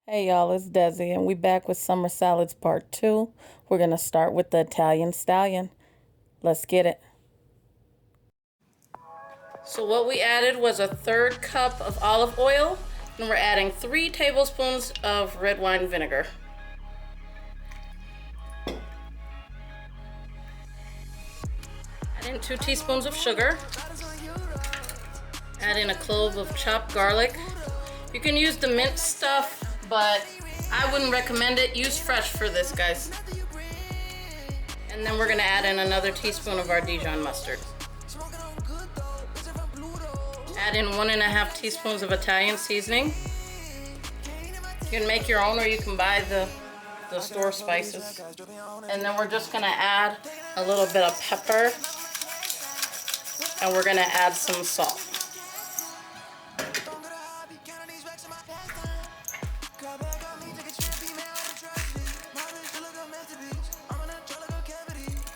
Hey y'all, it's Desi, and we back with summer salads part 2. We're gonna start with the Italian stallion. Let's get it. So what we added was a third cup of olive oil, and we're adding 3 tablespoons of red wine vinegar. Add in 2 teaspoons of sugar. Add in a clove of chopped garlic. You can use the minced stuff, but I wouldn't recommend it. Use fresh for this, guys. And then we're gonna add in another teaspoon of our Dijon mustard. Add in 1.5 teaspoons of Italian seasoning. You can make your own, or you can buy the store spices. And then we're just gonna add a little bit of pepper, and we're gonna add some salt.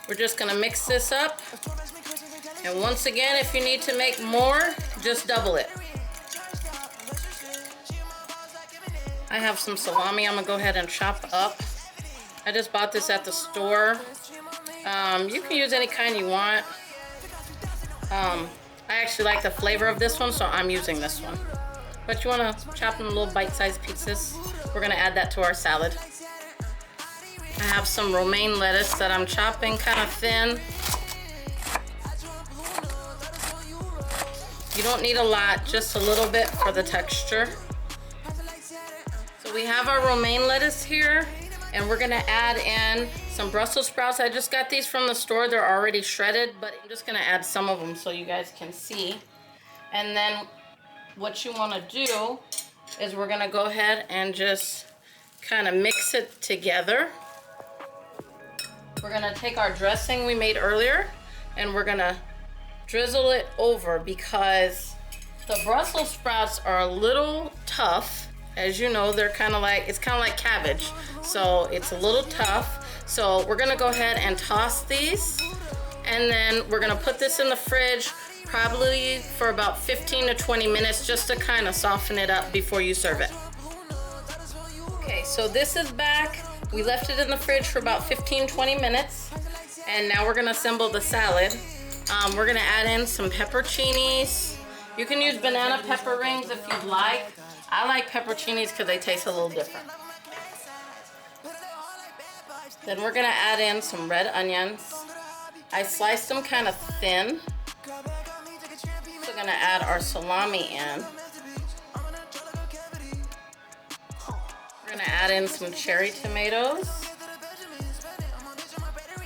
We're just gonna mix this up. And once again, if you need to make more, just double it. I have some salami I'm gonna go ahead and chop up. I just bought this at the store. You can use any kind you want. I actually like the flavor of this one, so I'm using this one. But you wanna chop them little bite-sized pieces. We're gonna add that to our salad. I have some romaine lettuce that I'm chopping kind of thin. You don't need a lot, just a little bit for the texture. So we have our romaine lettuce here, and we're gonna add in some Brussels sprouts. I just got these from the store. They're already shredded, but I'm just gonna add some of them so you guys can see. And then what you wanna do is we're gonna go ahead and just kind of mix it together. We're gonna take our dressing we made earlier, and we're gonna drizzle it over, because the Brussels sprouts are a little tough. As you know, they're kind of like, it's kind of like cabbage, so it's a little tough. So we're gonna go ahead and toss these, and then we're gonna put this in the fridge probably for about 15 to 20 minutes just to kind of soften it up before you serve it. Okay, so this is back. We left it in the fridge for about 15-20 minutes, and now we're gonna assemble the salad. We're gonna add in some pepperoncinis. You can use banana pepper rings if you'd like. I like pepperoncinis because they taste a little different. Then we're gonna add in some red onions. I sliced them kind of thin. We're gonna add our salami in. We're gonna add in some cherry tomatoes.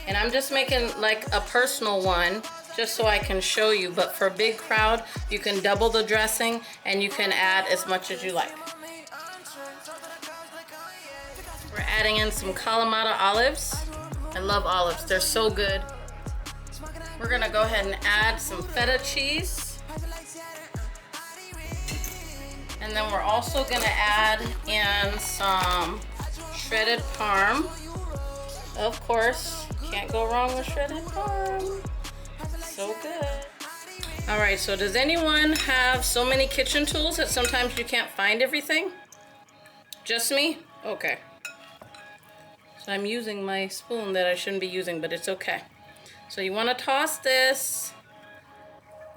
And I'm just making like a personal one just so I can show you, but for a big crowd, you can double the dressing and you can add as much as you like. We're adding in some Kalamata olives. I love olives, they're so good. We're gonna go ahead and add some feta cheese. And then we're also gonna add in some shredded parm. Of course, can't go wrong with shredded parm. So good. All right, so does anyone have so many kitchen tools that sometimes you can't find everything? Just me? Okay. So I'm using my spoon that I shouldn't be using, but it's okay. So you wanna toss this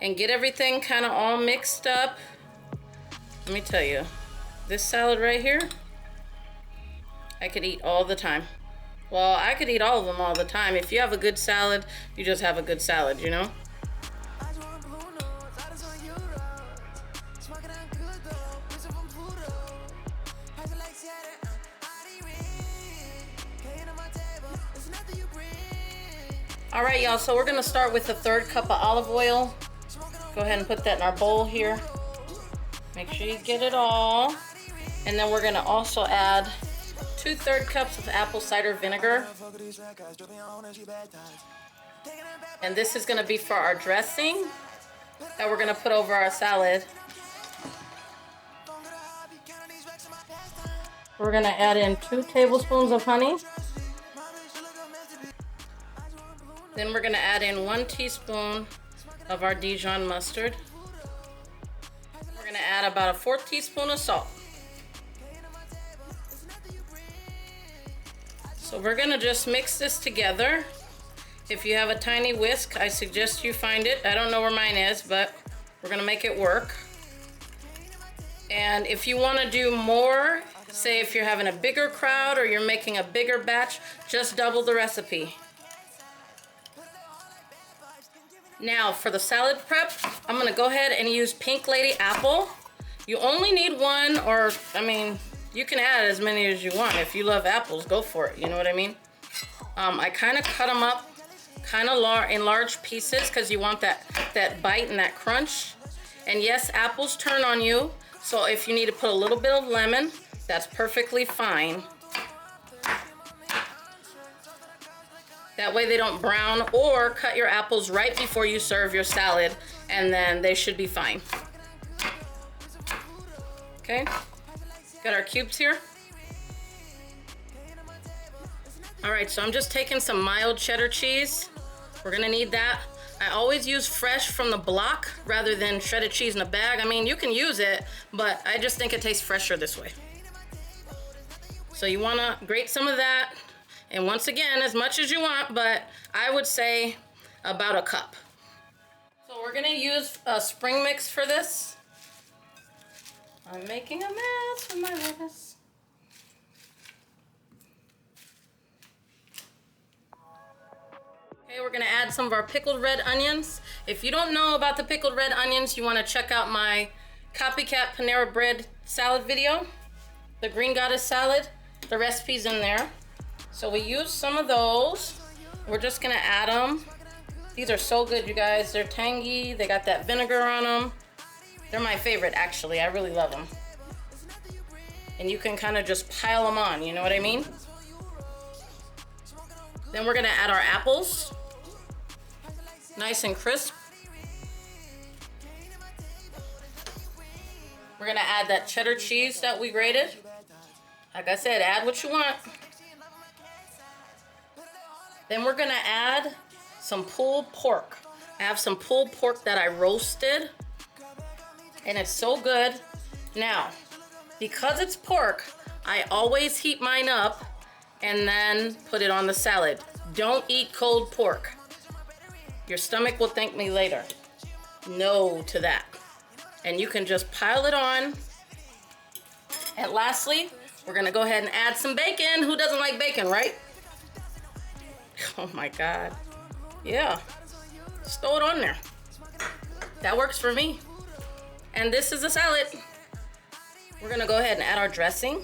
and get everything kind of all mixed up. Let me tell you, this salad right here, I could eat all the time. Well, I could eat all of them all the time. If you have a good salad, you just have a good salad, you know? All right, y'all, so we're gonna start with the third cup of olive oil. Go ahead and put that in our bowl here. Make sure you get it all. And then we're gonna also add 2/3 cups of apple cider vinegar. And this is gonna be for our dressing that we're gonna put over our salad. We're gonna add in 2 tablespoons of honey. Then we're gonna add in 1 teaspoon of our Dijon mustard. We're gonna add about a 4th teaspoon of salt. So we're gonna just mix this together. If you have a tiny whisk, I suggest you find it. I don't know where mine is, but we're gonna make it work. And if you wanna do more, say if you're having a bigger crowd or you're making a bigger batch, just double the recipe. Now for the salad prep, I'm gonna go ahead and use Pink Lady apple. You only need one, or I mean, you can add as many as you want. If you love apples, go for it, you know what I mean? I kind of cut them up kind of in large pieces because you want that bite and that crunch. And yes, apples turn on you, so if you need to put a little bit of lemon, that's perfectly fine. That way they don't brown, or cut your apples right before you serve your salad and then they should be fine. Okay, got our cubes here. All right, so I'm just taking some mild cheddar cheese. We're gonna need that. I always use fresh from the block rather than shredded cheese in a bag. I mean, you can use it, but I just think it tastes fresher this way. So you wanna grate some of that. And once again, as much as you want, but I would say about a cup. So we're gonna use a spring mix for this. I'm making a mess with my lettuce. Okay, we're gonna add some of our pickled red onions. If you don't know about the pickled red onions, you wanna check out my copycat Panera Bread salad video, the Green Goddess salad. The recipe's in there. So we use some of those. We're just gonna add them. These are so good, you guys. They're tangy, they got that vinegar on them. They're my favorite, actually. I really love them. And you can kind of just pile them on, you know what I mean? Then we're gonna add our apples. Nice and crisp. We're gonna add that cheddar cheese that we grated. Like I said, add what you want. Then we're gonna add some pulled pork. I have some pulled pork that I roasted, and it's so good. Now, because it's pork, I always heat mine up and then put it on the salad. Don't eat cold pork. Your stomach will thank me later. No to that. And you can just pile it on. And lastly, we're gonna go ahead and add some bacon. Who doesn't like bacon, right? Oh my God. Yeah, just throw it on there. That works for me. And this is a salad. We're gonna go ahead and add our dressing.